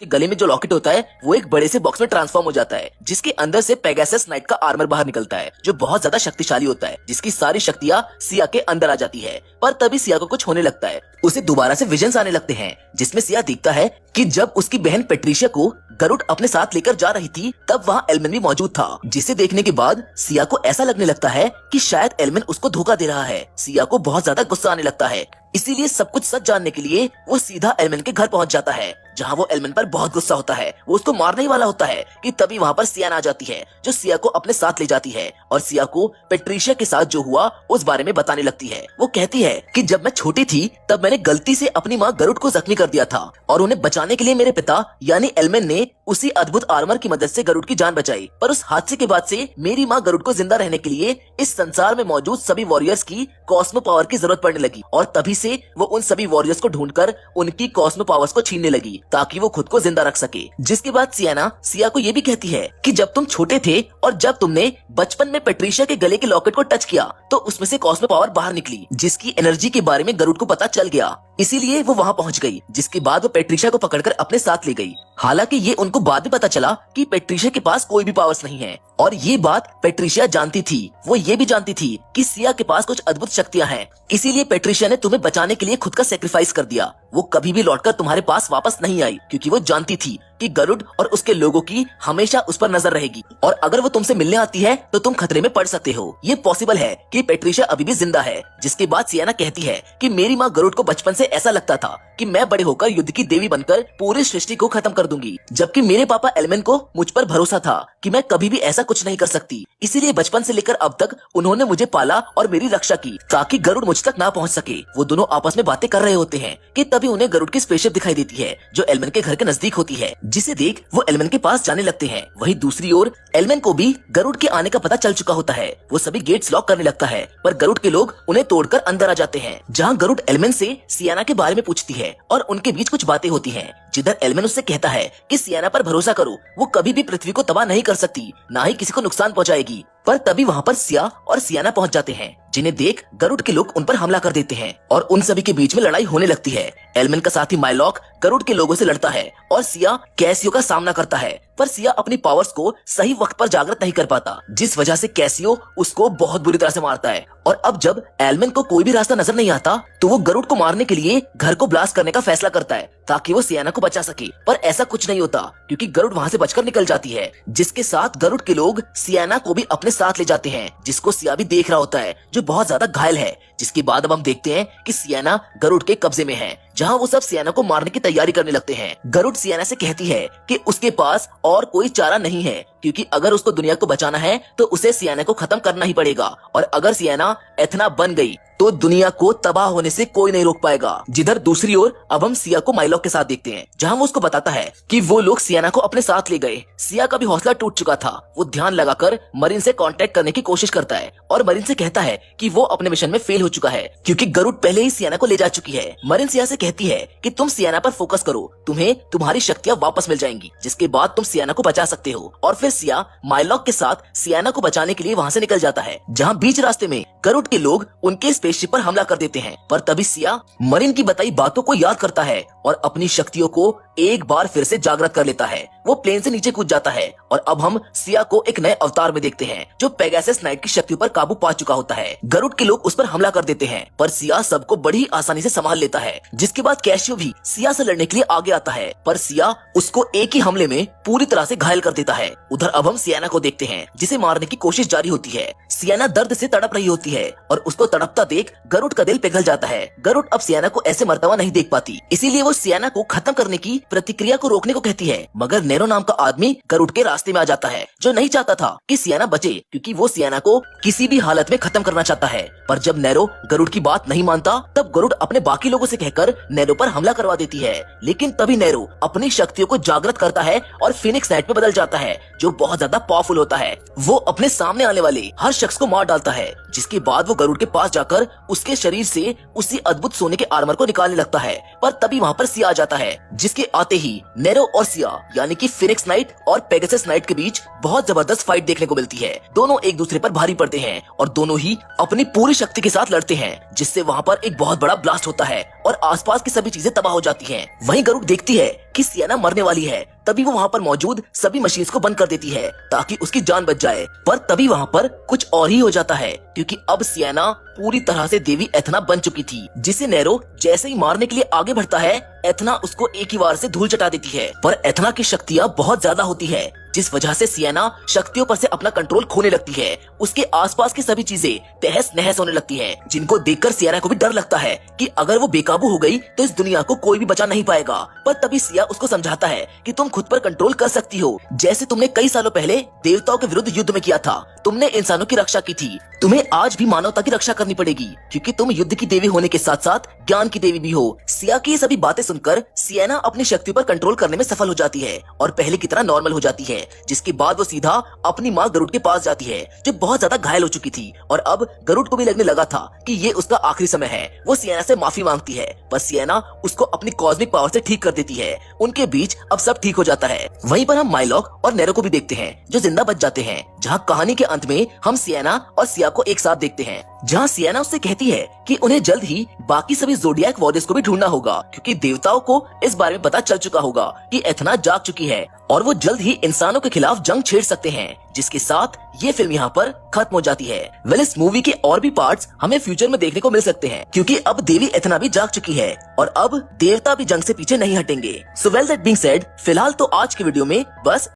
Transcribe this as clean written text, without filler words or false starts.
गले में जो लॉकेट होता है वो एक बड़े से बॉक्स में ट्रांसफॉर्म हो जाता है, जिसके अंदर से पेगासस नाइट का आर्मर बाहर निकलता है जो बहुत ज्यादा शक्तिशाली होता है, जिसकी सारी शक्तियां सिया के अंदर आ जाती है। पर तभी सिया को कुछ होने लगता है, उसे दोबारा से विजन्स आने लगते हैं जिसमें सिया दिखता है कि जब उसकी बहन पेट्रिशिया को गरुड अपने साथ लेकर जा रही थी तब वहाँ एलमन भी मौजूद था, जिसे देखने के बाद सिया को ऐसा लगने लगता है कि शायद एलमन उसको धोखा दे रहा है। सिया को बहुत ज्यादा गुस्सा आने लगता है, इसीलिए सब कुछ सच जानने के लिए वो सीधा एलमन के घर पहुंच जाता है, जहां वो एलमन पर बहुत गुस्सा होता है। वो उसको मारने ही वाला होता है कि तभी वहां पर सियाना आ जाती है जो सिया को अपने साथ ले जाती है और सिया को पेट्रिशिया के साथ जो हुआ उस बारे में बताने लगती है। वो कहती है कि जब मैं छोटी थी तब मैंने गलती से अपनी माँ गरुड को जख्मी कर दिया था और उन्हें बचाने के लिए मेरे पिता यानी एलमन ने उसी अद्भुत आर्मर की मदद से गरुड की जान बचाई। पर उस हादसे के बाद से मेरी माँ गरुड को जिंदा रहने के लिए इस संसार में मौजूद सभी वॉरियर्स की कॉस्मो पावर की जरूरत पड़ने लगी और तभी से वो उन सभी वॉरियर्स को ढूंढकर उनकी कॉस्मो पावर्स को छीनने लगी ताकि वो खुद को जिंदा रख सके। जिसके बाद सियाना सिया को ये भी कहती है कि जब तुम छोटे थे और जब तुमने बचपन में पेट्रिशिया के गले के लॉकेट को टच किया तो उसमें से कॉस्मो पावर बाहर निकली, जिसकी एनर्जी के बारे में गरुड को पता चल गया, इसीलिए वो वहाँ पहुँच गई। जिसके बाद वो पेट्रिशिया को पकड़कर अपने साथ ले गई। हालांकि ये उनको बाद में पता चला कि पेट्रिशिया के पास कोई भी पावर्स नहीं है और ये बात पेट्रिशिया जानती थी। वो ये भी जानती थी कि सिया के पास कुछ अद्भुत शक्तियां हैं, इसीलिए पेट्रिशिया ने तुम्हें बचाने के लिए खुद का सेक्रीफाइस कर दिया। वो कभी भी लौटकर तुम्हारे पास वापस नहीं आई क्योंकि वो जानती थी कि गरुड और उसके लोगों की हमेशा उस पर नजर रहेगी और अगर वो तुमसे मिलने आती है तो तुम खतरे में पड़ सकते हो। ये पॉसिबल है कि पेट्रिशिया अभी भी जिंदा है। जिसके बाद सियाना कहती है कि मेरी माँ गरुड को बचपन से ऐसा लगता था कि मैं बड़े होकर युद्ध की देवी बनकर पूरी सृष्टि को खत्म कर दूंगी, जबकि मेरे पापा एलमन को मुझ पर भरोसा था कि मैं कभी भी ऐसा कुछ नहीं कर सकती। इसीलिए बचपन से लेकर अब तक उन्होंने मुझे पाला और मेरी रक्षा की ताकि गरुड़ मुझ तक ना पहुंच सके। वो दोनों आपस में बातें कर रहे होते हैं कि तभी उन्हें गरुड़ की स्पेसशिप दिखाई देती है जो एलमन के घर के नजदीक होती है, जिसे देख वो एलमन के पास जाने लगते हैं। वहीं दूसरी ओर एलमन को भी गरुड़ के आने का पता चल चुका होता है। वो सभी गेट्स लॉक करने लगता है पर गरुड़ के लोग उन्हें तोड़कर अंदर आ जाते हैं, जहाँ गरुड़ एलमन से सियाना के बारे में पूछती है और उनके बीच कुछ बातें होती हैं, जिधर एलमन उससे कहता है कि सियाना पर भरोसा करो, वो कभी भी पृथ्वी को तबाह नहीं कर सकती, ना ही किसी को नुकसान पहुंचाएगी। पर तभी वहाँ पर सिया और सियाना पहुंच जाते हैं, जिन्हें देख गरुड़ के लोग उन पर हमला कर देते हैं और उन सभी के बीच में लड़ाई होने लगती है। एलमन का साथी माइलॉक गरुड़ के लोगों से लड़ता है और सिया कैसियो का सामना करता है, पर सिया अपनी पावर्स को सही वक्त पर जागृत नहीं कर पाता, जिस वजह से कैसियो उसको बहुत बुरी तरह से मारता है। और अब जब एलमन को कोई भी रास्ता नजर नहीं आता तो वो गरुड़ को मारने के लिए घर को ब्लास्ट करने का फैसला करता है ताकि वो सियाना को बचा सके, पर ऐसा कुछ नहीं होता क्योंकि गरुड़ वहाँ से बचकर निकल जाती है। जिसके साथ गरुड़ के लोग सियाना को भी अपने साथ ले जाते हैं, जिसको सिया भी देख रहा होता है जो बहुत ज्यादा घायल है। जिसके बाद अब हम देखते हैं कि सियाना गरुड़ के कब्जे में है, जहाँ वो सब सियाना को मारने की तैयारी करने लगते हैं। गरुड़ सियाना से कहती है कि उसके पास और कोई चारा नहीं है क्योंकि अगर उसको दुनिया को बचाना है तो उसे सियाना को खत्म करना ही पड़ेगा और अगर सियाना एथना बन गई तो दुनिया को तबाह होने से कोई नहीं रोक पाएगा। जिधर दूसरी ओर अब हम सिया को माइलॉक के साथ देखते हैं, जहां वो उसको बताता है कि वो लोग सियाना को अपने साथ ले गए। सिया का भी हौसला टूट चुका था। वो ध्यान लगाकर मरीन से कांटेक्ट करने की कोशिश करता है और मरीन से कहता है कि वो अपने मिशन में फेल हो चुका है क्योंकि गरुड़ पहले ही सियाना को ले जा चुकी है। मरीन सिया से कहती है कि तुम सियाना पर फोकस करो, तुम्हें तुम्हारी शक्तियाँ वापस मिल जाएंगी, जिसके बाद तुम सियाना को बचा सकते हो। और फिर सिया माइलॉक के साथ सियाना को बचाने के लिए वहाँ से निकल जाता है, जहाँ बीच रास्ते में गरुड़ के लोग उनके स्पेसशिप पर हमला कर देते हैं। पर तभी सिया मरीन की बताई बातों को याद करता है और अपनी शक्तियों को एक बार फिर से जागृत कर लेता है। वो प्लेन से नीचे कूद जाता है और अब हम सिया को एक नए अवतार में देखते हैं जो पेगासस नाइट की शक्तियों पर काबू पा चुका होता है। गरुड़ के लोग उस पर हमला कर देते हैं पर सिया सबको बड़ी आसानी से संभाल लेता है। जिसके बाद कैशियो भी सिया से लड़ने के लिए आगे आता है पर सिया उसको एक ही हमले में पूरी तरह से घायल कर देता है। उधर अब हम सियाना को देखते हैं जिसे मारने की कोशिश जारी होती है। सियाना दर्द से तड़प रही होती है और उसको तड़पता देख गरुड़ का दिल पिघल जाता है। गरुड़ अब सियाना को ऐसे मरता हुआ नहीं देख पाती, इसीलिए वो सियाना को खत्म करने की प्रतिक्रिया को रोकने को कहती है, मगर नेरो नाम का आदमी गरुड़ के रास्ते में आ जाता है जो नहीं चाहता था कि सियाना बचे क्योंकि वो सियाना को किसी भी हालत में खत्म करना चाहता है। पर जब नेरो गरुड़ की बात नहीं मानता तब गरुड़ अपने बाकी लोगों से कहकर नेरो पर हमला करवा देती है। लेकिन तभी नेरो अपनी शक्तियों को जागृत करता है और फिनिक्स नाइट में बदल जाता है जो बहुत ज्यादा पावरफुल होता है। वो अपने सामने आने वाले हर शख्स को मार डालता है, जिसके बाद वो गरुड़ के पास जाकर उसके शरीर से उसी अद्भुत सोने के आर्मर को निकालने लगता है। पर तभी वहाँ पर सिया आ जाता है, जिसके आते ही नेरो और सिया यानी कि फिनिक्स नाइट और पेगासस नाइट के बीच बहुत जबरदस्त फाइट देखने को मिलती है। दोनों एक दूसरे पर भारी पड़ते हैं और दोनों ही अपनी पूरी शक्ति के साथ लड़ते हैं, जिससे वहाँ पर एक बहुत बड़ा ब्लास्ट होता है और आसपास की सभी चीजें तबाह हो जाती हैं। वहीं गरुड़ देखती है कि सियाना मरने वाली है, तभी वो वहाँ पर मौजूद सभी मशीन्स को बंद कर देती है ताकि उसकी जान बच जाए। पर तभी वहाँ पर कुछ और ही हो जाता है, क्योंकि अब सियाना पूरी तरह से देवी एथना बन चुकी थी, जिसे नेरो जैसे ही मारने के लिए आगे बढ़ता है, एथना उसको एक ही वार से धूल चटा देती है। पर एथना की शक्तियाँ बहुत ज्यादा होती है, जिस वजह से सियाना शक्तियों पर से अपना कंट्रोल खोने लगती है। उसके आसपास की सभी चीजें तहस नहस होने लगती हैं, जिनको देखकर सियाना को भी डर लगता है कि अगर वो बेकाबू हो गई तो इस दुनिया को कोई भी बचा नहीं पाएगा। पर तभी सिया उसको समझाता है कि तुम खुद पर कंट्रोल कर सकती हो, जैसे तुमने कई सालों पहले देवताओं के विरुद्ध युद्ध में किया था। तुमने इंसानों की रक्षा की थी, तुम्हें आज भी मानवता की रक्षा करनी पड़ेगी, क्योंकि तुम युद्ध की देवी होने के साथ साथ ज्ञान की देवी भी हो। सिया की ये सभी बातें सुनकर सियाना अपनी शक्तियों पर कंट्रोल करने में सफल हो जाती है और पहले की तरह नॉर्मल हो जाती है, जिसके बाद वो सीधा अपनी माँ गरुड़ के पास जाती है, जो बहुत ज्यादा घायल हो चुकी थी। और अब गरुड़ को भी लगने लगा था कि ये उसका आखिरी समय है। वो सियाना से माफी मांगती है, पर सियाना उसको अपनी कॉस्मिक पावर से ठीक कर देती है। उनके बीच अब सब ठीक हो जाता है। वहीं पर हम माइलॉक और नेरो को भी देखते हैं, जो जिंदा बच जाते हैं, जहाँ कहानी के अंत में हम सियाना और सिया को एक साथ देखते हैं, जहाँ सियाना उससे कहती है कि उन्हें जल्द ही बाकी सभी ज़ोडिएक वॉरियर्स को भी ढूंढना होगा, क्योंकि देवताओं को इस बारे में पता चल चुका होगा कि एथना जाग चुकी है और वो जल्द ही इंसानों के खिलाफ जंग छेड़ सकते हैं। जिसके साथ ये फिल्म यहाँ पर खत्म हो जाती है। वेल, इस मूवी के और भी पार्ट्स हमें फ्यूचर में देखने को मिल सकते हैं, क्योंकि अब देवी एथना भी जाग चुकी है और अब देवता भी जंग से पीछे नहीं हटेंगे। So well, that being said, फिलहाल तो आज की वीडियो में बस